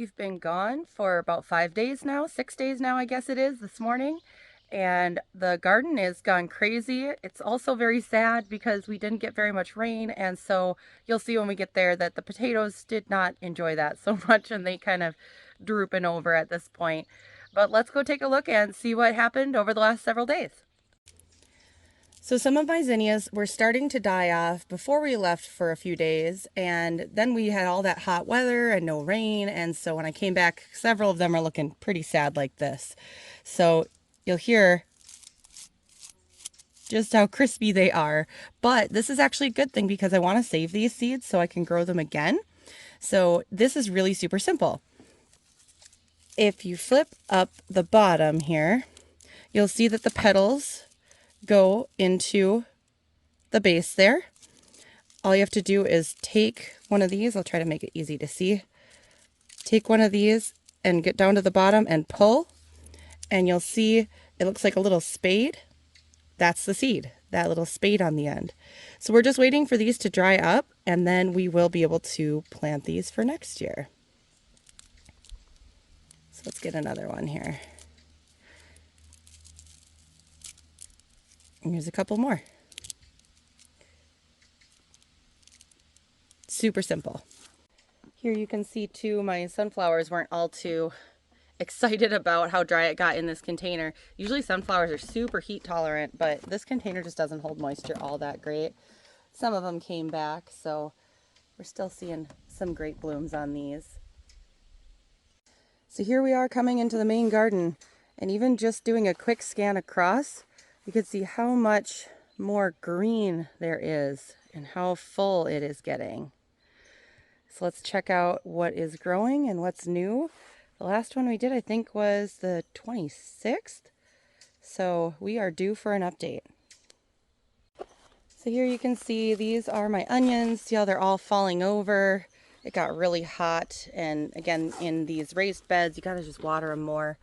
we've been gone for about 5 days now, 6 days now, I guess it is, this morning. And the garden is gone crazy. It's also very sad because we didn't get very much rain. And so you'll see when we get there that the potatoes did not enjoy that so much, and they kind of drooping over at this point. But let's go take a look and see what happened over the last several days. So some of my zinnias were starting to die off before we left for a few days, and then we had all that hot weather and no rain, and so when I came back, several of them are looking pretty sad like this. So you'll hear just how crispy they are, but this is actually a good thing because I want to save these seeds so I can grow them again. So this is really super simple. If you flip up the bottom here, you'll see that the petals go into the base there. All you have to do is take one of these. I'll try to make it easy to see. Take one of these and get down to the bottom and pull, and you'll see it looks like a little spade. That's the seed, that little spade on the end. So we're just waiting for these to dry up, and then we will be able to plant these for next year. So let's get another one here. And here's a couple more. Super simple. Here you can see too, my sunflowers weren't all too excited about how dry it got in this container. Usually sunflowers are super heat tolerant, but this container just doesn't hold moisture all that great. Some of them came back, so we're still seeing some great blooms on these. So here we are coming into the main garden, and even just doing a quick scan across, you can see how much more green there is and how full it is getting. So let's check out what is growing and what's new. The last one we did, I think, was the 26th. So we are due for an update. So here you can see these are my onions. See how they're all falling over. It got really hot. And again, in these raised beds, you gotta just water them more.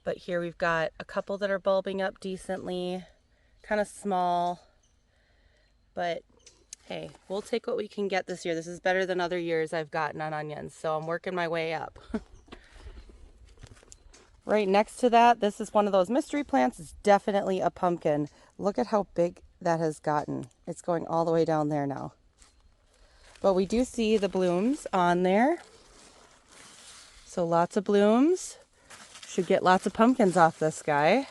But here we've got a couple that are bulbing up decently, kind of small, but hey, we'll take what we can get this year. This is better than other years I've gotten on onions, so I'm working my way up. Right next to that, this is one of those mystery plants. It's definitely a pumpkin. Look at how big that has gotten. It's going all the way down there now. But we do see the blooms on there. So lots of blooms. Should get lots of pumpkins off this guy.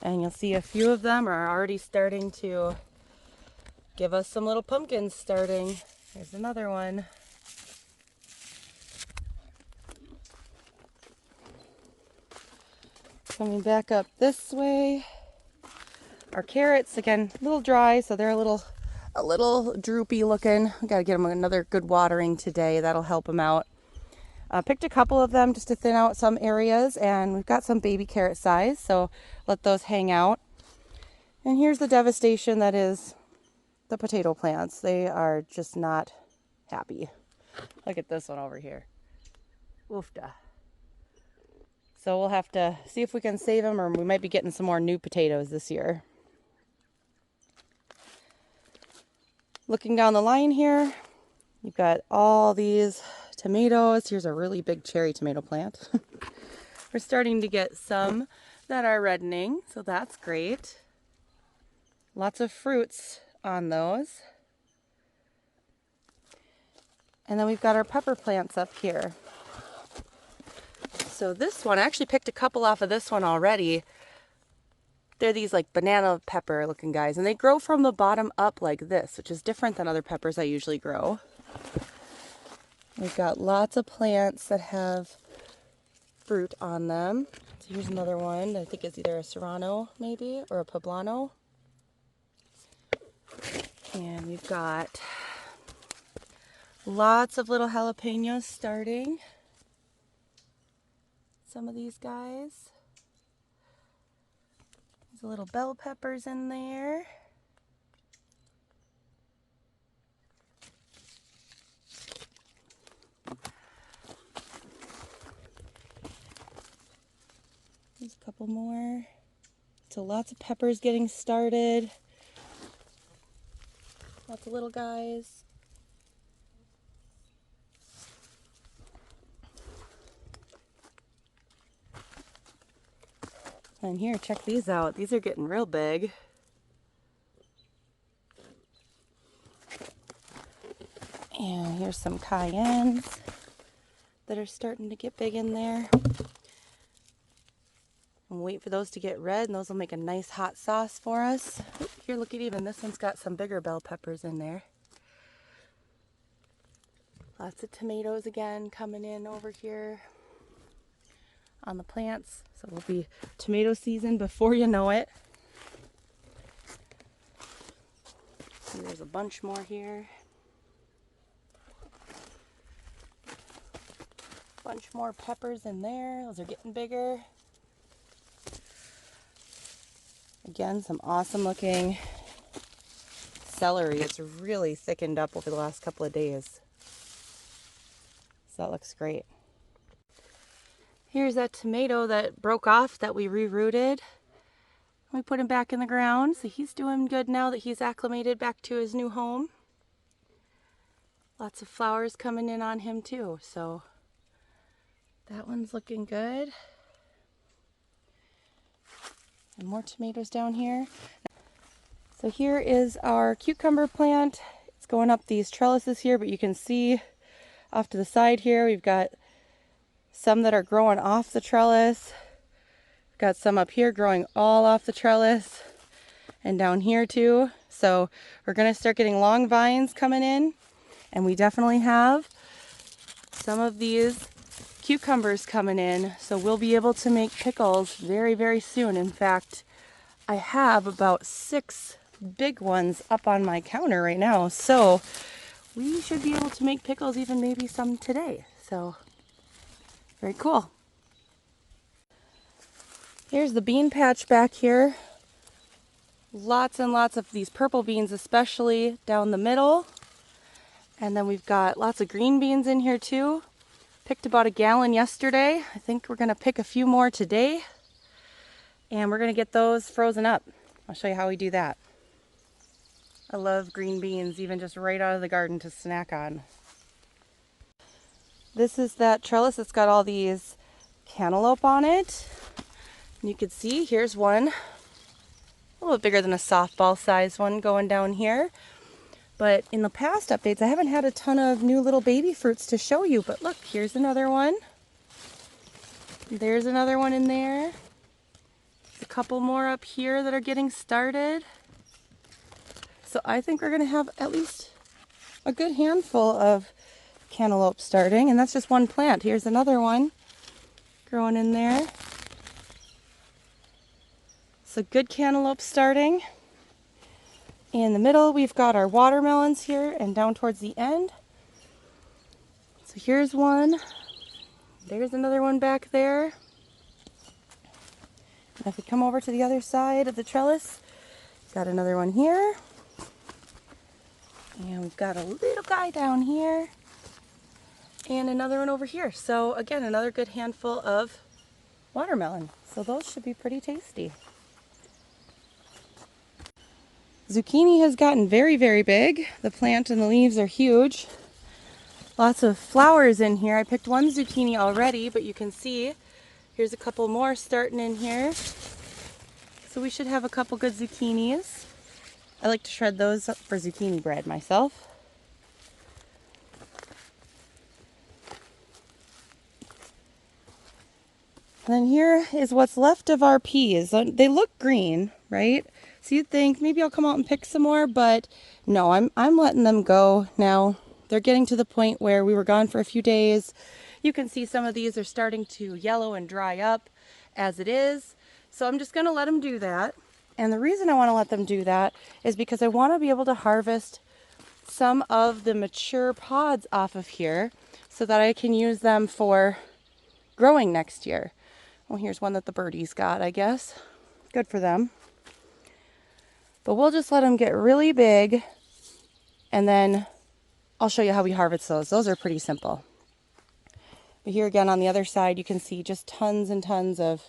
And you'll see a few of them are already starting to give us some little pumpkins starting. There's another one. Coming back up this way. Our carrots, again, a little dry, so they're a little droopy looking. We gotta get them another good watering today. That'll help them out. Picked a couple of them just to thin out some areas, and we've got some baby carrot size, so let those hang out. And here's the devastation that is the potato plants. They are just not happy. Look at this one over here. Oofda. So we'll have to see if we can save them, or we might be getting some more new potatoes this year. Looking down the line here, you've got all these tomatoes. Here's a really big cherry tomato plant. We're starting to get some that are reddening, so that's great. Lots of fruits on those. And then we've got our pepper plants up here. So this one, I actually picked a couple off of this one already. They're these like banana pepper looking guys, and they grow from the bottom up like this, which is different than other peppers I usually grow. We've got lots of plants that have fruit on them. So here's another one. I think it's either a serrano maybe or a poblano. And we've got lots of little jalapenos starting. Some of these guys. There's little bell peppers in there. There's a couple more. So lots of peppers getting started. Lots of little guys. And here, check these out. These are getting real big. And here's some cayennes that are starting to get big in there. And wait for those to get red, and those will make a nice hot sauce for us. Here, look at even this one's got some bigger bell peppers in there. Lots of tomatoes again coming in over here on the plants. So it'll be tomato season before you know it. And there's a bunch more here. Bunch more peppers in there. Those are getting bigger. Again, some awesome looking celery. It's really thickened up over the last couple of days. So that looks great. Here's that tomato that broke off that we rerouted. We put him back in the ground. So he's doing good now that he's acclimated back to his new home. Lots of flowers coming in on him too. So that one's looking good. And more tomatoes down here. So here is our cucumber plant. It's going up these trellises here, but you can see off to the side here, we've got some that are growing off the trellis. We've got some up here growing all off the trellis, and down here too. So we're gonna start getting long vines coming in, and we definitely have some of these cucumbers coming in. So we'll be able to make pickles very, very soon. In fact, I have about 6 big ones up on my counter right now. So we should be able to make pickles, even maybe some today. So very cool. Here's the bean patch back here. Lots and lots of these purple beans, especially down the middle. And then we've got lots of green beans in here too. Picked about 1 gallon yesterday. I think we're gonna pick a few more today. And we're gonna get those frozen up. I'll show you how we do that. I love green beans, even just right out of the garden to snack on. This is that trellis that's got all these cantaloupe on it. And you can see, here's one, a little bit bigger than a softball size one going down here. But in the past updates, I haven't had a ton of new little baby fruits to show you. But look, here's another one. There's another one in there. A couple more up here that are getting started. So I think we're going to have at least a good handful of cantaloupe starting. And that's just one plant. Here's another one growing in there. So good cantaloupe starting. In the middle, we've got our watermelons here, and down towards the end. So here's one. There's another one back there. And if we come over to the other side of the trellis, got another one here. And we've got a little guy down here. And another one over here. So again, another good handful of watermelon. So those should be pretty tasty. Zucchini has gotten very, very big. The plant and the leaves are huge. Lots of flowers in here. I picked one zucchini already, but you can see here's a couple more starting in here. So we should have a couple good zucchinis. I like to shred those up for zucchini bread myself. And then here is what's left of our peas. They look green, right? So you'd think maybe I'll come out and pick some more, but no, I'm letting them go now. They're getting to the point where we were gone for a few days. You can see some of these are starting to yellow and dry up as it is. So I'm just gonna let them do that. And the reason I wanna let them do that is because I wanna be able to harvest some of the mature pods off of here so that I can use them for growing next year. Well, here's one that the birdies got, I guess. Good for them. But we'll just let them get really big, and then I'll show you how we harvest those. Those are pretty simple. But here again on the other side, you can see just tons and tons of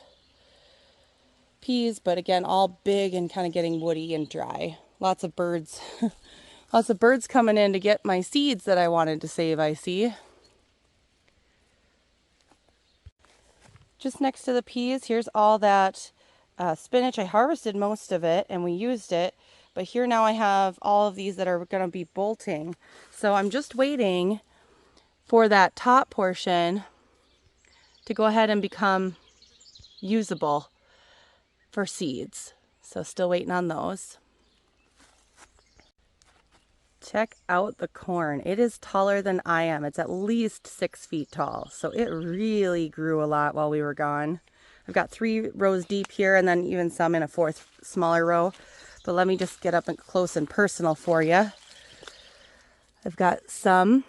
peas, but again, all big and kind of getting woody and dry. Lots of birds. Lots of birds coming in to get my seeds that I wanted to save, I see. Just next to the peas, here's all that spinach. I harvested most of it and we used it, but here now I have all of these that are going to be bolting. So I'm just waiting for that top portion to go ahead and become usable for seeds. So still waiting on those. Check out the corn. It is taller than I am. It's at least 6 feet tall. So it really grew a lot while we were gone. I've got 3 rows deep here and then even some in a 4th smaller row. But let me just get up and close and personal for you. I've got some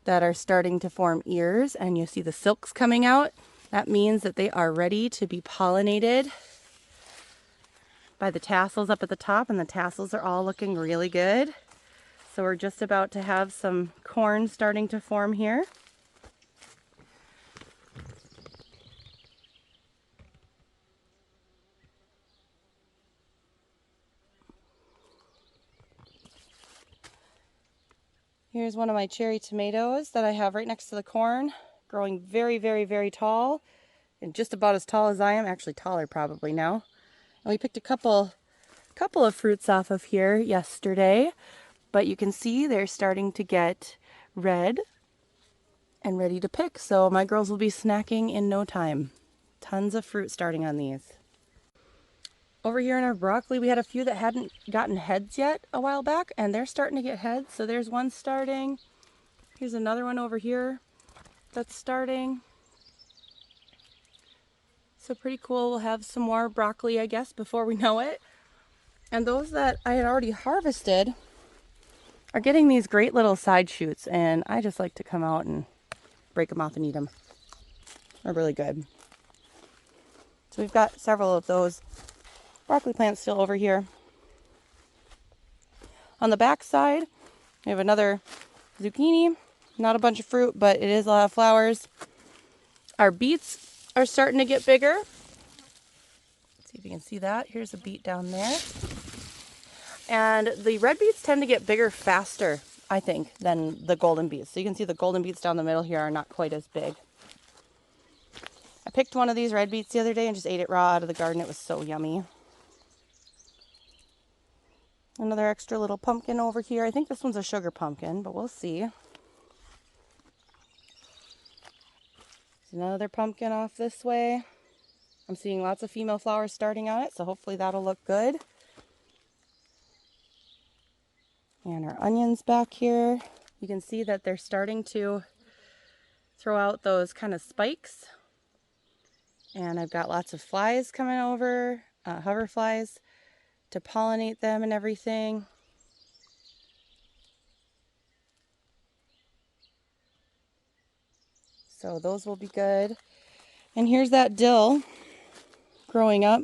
that are starting to form ears and you see the silks coming out. That means that they are ready to be pollinated by the tassels up at the top, and the tassels are all looking really good. So we're just about to have some corn starting to form here. Here's one of my cherry tomatoes that I have right next to the corn, growing very, very, very tall, and just about as tall as I am, actually taller probably now. And we picked a couple of fruits off of here yesterday, but you can see they're starting to get red and ready to pick. So my girls will be snacking in no time. Tons of fruit starting on these. Over here in our broccoli, we had a few that hadn't gotten heads yet a while back, and they're starting to get heads. So there's one starting. Here's another one over here that's starting. So pretty cool. We'll have some more broccoli, I guess, before we know it. And those that I had already harvested are getting these great little side shoots, and I just like to come out and break them off and eat them. They're really good. So we've got several of those broccoli plants still over here. On the back side, we have another zucchini. Not a bunch of fruit, but it is a lot of flowers. Our beets are starting to get bigger. Let's see if you can see that. Here's a beet down there. And the red beets tend to get bigger faster, I think, than the golden beets. So you can see the golden beets down the middle here are not quite as big. I picked one of these red beets the other day and just ate it raw out of the garden. It was so yummy. Another extra little pumpkin over here. I think this one's a sugar pumpkin, but we'll see. There's another pumpkin off this way. I'm seeing lots of female flowers starting on it, so hopefully that'll look good. And our onions back here. You can see that they're starting to throw out those kind of spikes. And I've got lots of flies coming over, hover flies, to pollinate them and everything. So those will be good. And here's that dill growing up.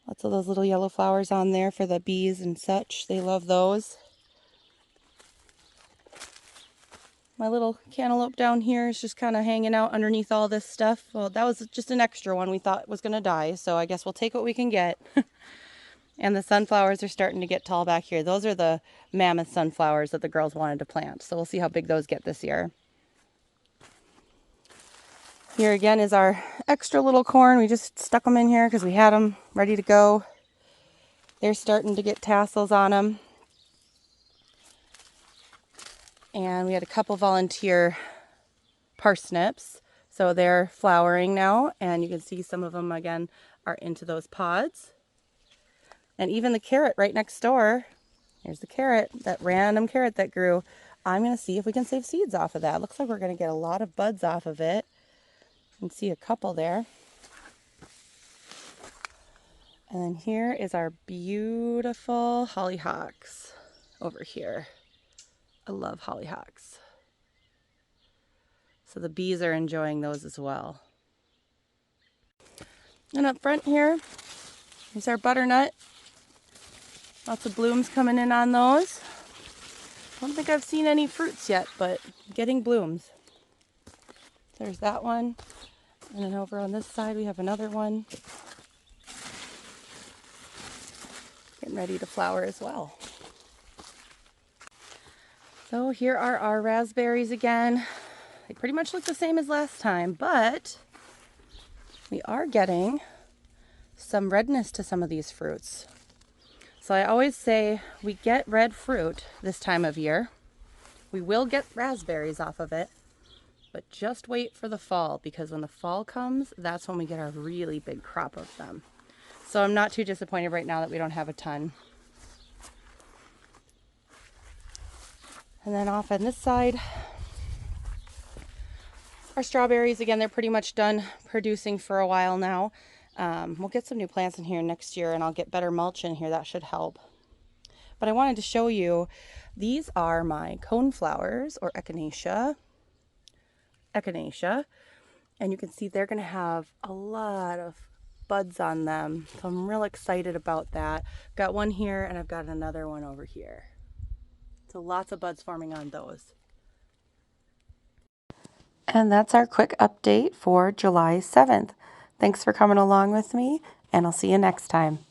Lots of those little yellow flowers on there for the bees and such. They love those. My little cantaloupe down here is just kind of hanging out underneath all this stuff. Well, that was just an extra one we thought was going to die, so I guess we'll take what we can get. And the sunflowers are starting to get tall back here. Those are the mammoth sunflowers that the girls wanted to plant, so we'll see how big those get this year. Here again is our extra little corn. We just stuck them in here because we had them ready to go. They're starting to get tassels on them. And we had a couple volunteer parsnips. So they're flowering now, and you can see some of them again are into those pods. And even the carrot right next door, here's the carrot, that random carrot that grew. I'm going to see if we can save seeds off of that. Looks like we're going to get a lot of buds off of it. You can see a couple there. And then here is our beautiful hollyhocks over here. I love hollyhocks. So the bees are enjoying those as well. And up front here, here's our butternut. Lots of blooms coming in on those. I don't think I've seen any fruits yet, but getting blooms. There's that one. And then over on this side, we have another one. Getting ready to flower as well. So here are our raspberries again. They pretty much look the same as last time, but we are getting some redness to some of these fruits. So I always say we get red fruit this time of year. We will get raspberries off of it, but just wait for the fall, because when the fall comes, that's when we get our really big crop of them. So I'm not too disappointed right now that we don't have a ton. And then off on this side, our strawberries, again, they're pretty much done producing for a while now. We'll get some new plants in here next year, and I'll get better mulch in here. That should help. But I wanted to show you, these are my coneflowers, or echinacea. And you can see they're going to have a lot of buds on them. So I'm real excited about that. I've got one here, and I've got another one over here. So lots of buds forming on those. And that's our quick update for July 7th. Thanks for coming along with me, and I'll see you next time.